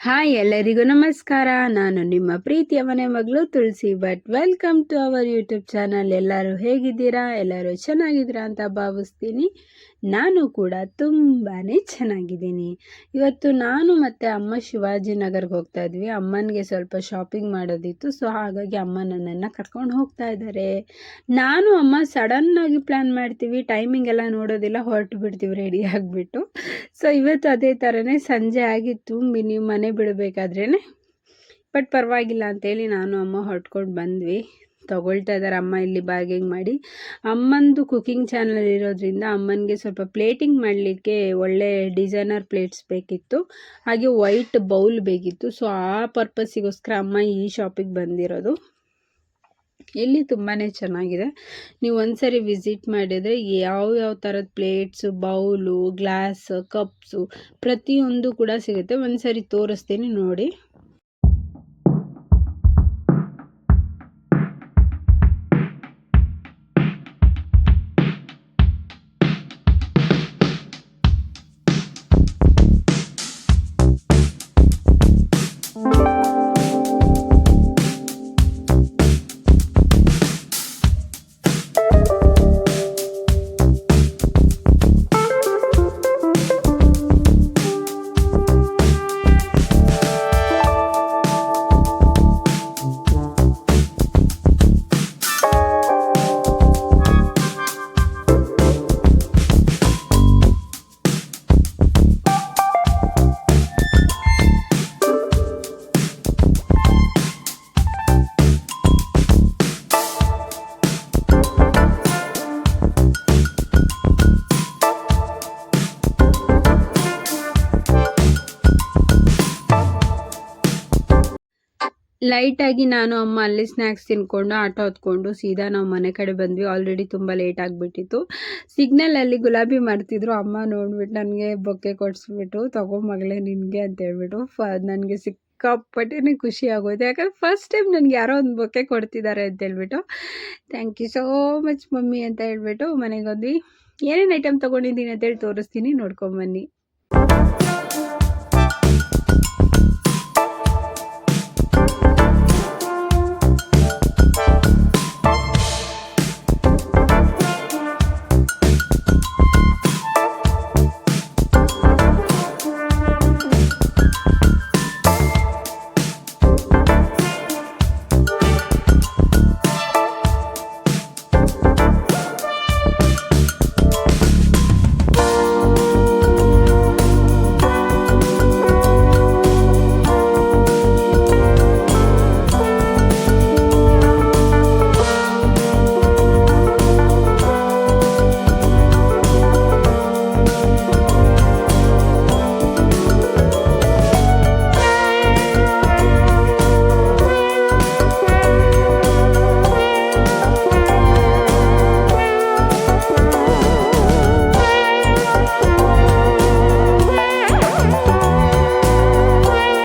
Hi ಎಲ್ಲರಿಗೂ ನಮಸ್ಕಾರ. ನಾನು ನಿಮ್ಮ ಪ್ರೀತಿಯ ಮನೆ ಮಗಳು Tulasi Bhat. Welcome to our YouTube channel. ಎಲ್ಲರೂ ಹೇಗಿದ್ದೀರಾ? ಎಲ್ಲರೂ ಚೆನ್ನಾಗಿದ್ದೀರಾ ಅಂತ ಭಾವಿಸ್ತೀನಿ. ನಾನು ಕೂಡ ತುಂಬಾ ಚೆನ್ನಾಗಿದ್ದೀನಿ. ಇವತ್ತು ನಾನು ಮತ್ತು ಅಮ್ಮ ಶಿವಾಜಿನಗರ್ಗೆ ಹೋಗ್ತಾ ಇದ್ವಿ. ಅಮ್ಮನಿಗೆ ಸ್ವಲ್ಪ ಶಾಪಿಂಗ್ ಮಾಡೋದಿತ್ತು. ಸೊ ಹಾಗಾಗಿ ಅಮ್ಮ ನನ್ನನ್ನು ಕರ್ಕೊಂಡು ಹೋಗ್ತಾ ಇದ್ದಾರೆ. ನಾನು ಅಮ್ಮ ಸಡನ್ನಾಗಿ ಪ್ಲ್ಯಾನ್ ಮಾಡ್ತೀವಿ, ಟೈಮಿಂಗ್ ಎಲ್ಲ ನೋಡೋದಿಲ್ಲ, ಹೊರಟು ಬಿಡ್ತೀವಿ ರೆಡಿ ಆಗಿಬಿಟ್ಟು. ಸೊ ಇವತ್ತು ಅದೇ ಥರನೇ ಸಂಜೆ ಆಗಿತ್ತು ನೀವು ಮನೆ ಬಿಡಬೇಕಾದ್ರೇ. ಬಟ್ ಪರವಾಗಿಲ್ಲ ಅಂತೇಳಿ ನಾನು ಅಮ್ಮ ಹೊರಟ್ಕೊಂಡು ಬಂದ್ವಿ. ತೊಗೊಳ್ತಾ ಇದ್ದಾರೆ ಅಮ್ಮ ಇಲ್ಲಿ ಬಾರ್ಗೇನ್ ಮಾಡಿ. ಅಮ್ಮಂದು ಕುಕಿಂಗ್ ಚಾನಲ್ ಇರೋದ್ರಿಂದ ಅಮ್ಮನಿಗೆ ಸ್ವಲ್ಪ ಪ್ಲೇಟಿಂಗ್ ಮಾಡಲಿಕ್ಕೆ ಒಳ್ಳೆ ಡಿಸೈನರ್ ಪ್ಲೇಟ್ಸ್ ಬೇಕಿತ್ತು, ಹಾಗೆ ವೈಟ್ ಬೌಲ್ ಬೇಕಿತ್ತು. ಸೊ ಆ ಪರ್ಪಸ್ಸಿಗೋಸ್ಕರ ಅಮ್ಮ ಈ ಶಾಪಿಗೆ ಬಂದಿರೋದು. ಇಲ್ಲಿ ತುಂಬಾ ಚೆನ್ನಾಗಿದೆ. ನೀವು ಒಂದ್ಸರಿ ವಿಸಿಟ್ ಮಾಡಿದರೆ ಯಾವ ಥರದ ಪ್ಲೇಟ್ಸು, ಬೌಲು, ಗ್ಲಾಸ್, ಕಪ್ಸು ಪ್ರತಿಯೊಂದು ಕೂಡ ಸಿಗುತ್ತೆ. ಒಂದ್ಸರಿ ತೋರಿಸ್ತೀನಿ ನೋಡಿ. ಲೈಟಾಗಿ ನಾನು ಅಮ್ಮ ಅಲ್ಲಿ ಸ್ನ್ಯಾಕ್ಸ್ ತಿನ್ಕೊಂಡು ಆಟೋ ಹೊತ್ಕೊಂಡು ಸೀದಾ ನಾವು ಮನೆ ಕಡೆ ಬಂದ್ವಿ. ಆಲ್ರೆಡಿ ತುಂಬ ಲೇಟ್ ಆಗಿಬಿಟ್ಟಿತ್ತು. ಸಿಗ್ನಲಲ್ಲಿ ಗುಲಾಬಿ ಮಾಡ್ತಿದ್ರು. ಅಮ್ಮ ನೋಡ್ಬಿಟ್ಟು ನನಗೆ ಬೊಕ್ಕೆ ಕೊಡಿಸ್ಬಿಟ್ಟು, ತಗೋ ಮಗಳೇ ನಿನಗೆ ಅಂತ ಹೇಳ್ಬಿಟ್ಟು ನನಗೆ ಸಿಕ್ಕಾಪಟ್ಟೆ ಖುಷಿ ಆಗೋಯ್ತು. ಯಾಕಂದರೆ ಫಸ್ಟ್ ಟೈಮ್ ನನಗೆ ಯಾರೋ ಒಂದು ಬೊಕ್ಕೆ ಕೊಡ್ತಿದ್ದಾರೆ ಅಂತ ಹೇಳ್ಬಿಟ್ಟು. Thank you so much mummy ಅಂತ ಹೇಳ್ಬಿಟ್ಟು ಮನೆಗೆ ಹೋದ್ವಿ. ಏನೇನು ಐಟಮ್ ತೊಗೊಂಡಿದ್ದೀನಿ ಅಂತೇಳಿ ತೋರಿಸ್ತೀನಿ, ನೋಡ್ಕೊಂಬನ್ನಿ.